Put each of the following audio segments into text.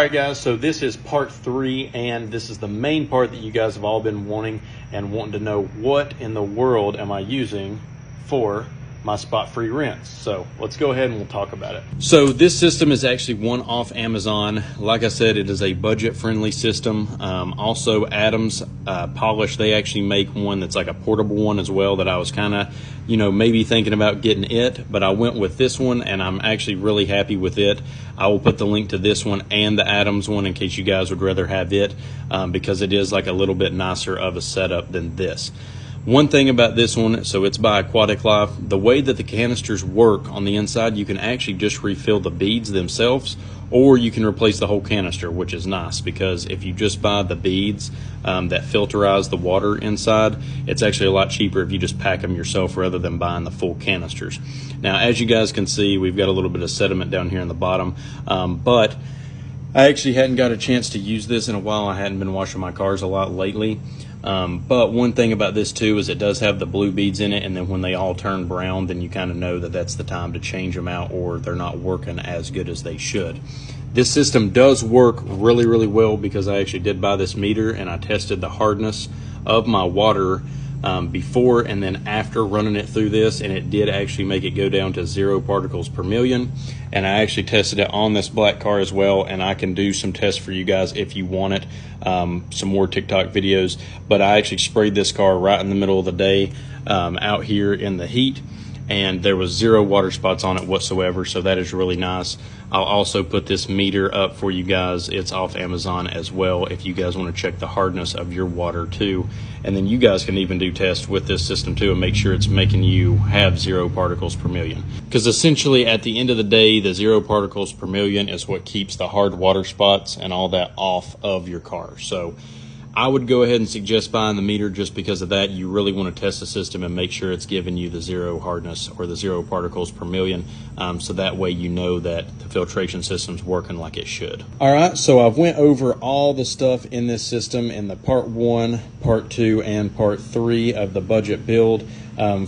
right, guys, so this is part 3, and this is the main part that you guys have all been wanting to know what in the world am I using for my spot-free rinse. So let's go ahead and we'll talk about it. So this system is actually one off Amazon. Like I said, it is a budget-friendly system. Also, Adams Polish, they actually make one that's like a portable one as well that I was kind of, maybe thinking about getting it, but I went with this one and I'm actually really happy with it. I will put the link to this one and the Adams one in case you guys would rather have it, because it is like a little bit nicer of a setup than this. One thing about this one, so it's by Aquatic Life, the way that the canisters work on the inside, you can actually just refill the beads themselves, or you can replace the whole canister, which is nice because if you just buy the beads that filterize the water inside, it's actually a lot cheaper if you just pack them yourself rather than buying the full canisters. Now, as you guys can see, we've got a little bit of sediment down here in the bottom, but I actually hadn't got a chance to use this in a while. I hadn't been washing my cars a lot lately. But one thing about this too is it does have the blue beads in it, and then when they all turn brown, then you kind of know that that's the time to change them out, or they're not working as good as they should. This system does work really, really well because I actually did buy this meter and I tested the hardness of my water before and then after running it through this, and it did actually make it go down to 0 particles per million. And I actually tested it on this black car as well, and I can do some tests for you guys if you want it, some more TikTok videos. But I actually sprayed this car right in the middle of the day out here in the heat, and there was 0 water spots on it whatsoever, so that is really nice. I'll also put this meter up for you guys. It's off Amazon as well if you guys want to check the hardness of your water too. And then you guys can even do tests with this system too and make sure it's making you have 0 particles per million. Because essentially at the end of the day, the 0 particles per million is what keeps the hard water spots and all that off of your car. So I would go ahead and suggest buying the meter just because of that. You really want to test the system and make sure it's giving you the 0 hardness or the 0 particles per million, so that way you know that the filtration system's working like it should. All right, so I've went over all the stuff in this system in the part 1, part 2, and part 3 of the budget build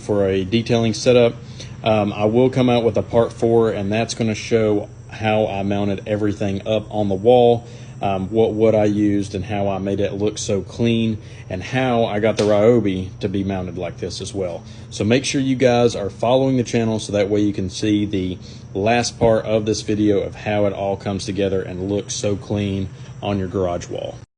for a detailing setup. I will come out with a part 4, and that's going to show how I mounted everything up on the wall. What I used and how I made it look so clean, and how I got the Ryobi to be mounted like this as well. So make sure you guys are following the channel so that way you can see the last part of this video of how it all comes together and looks so clean on your garage wall.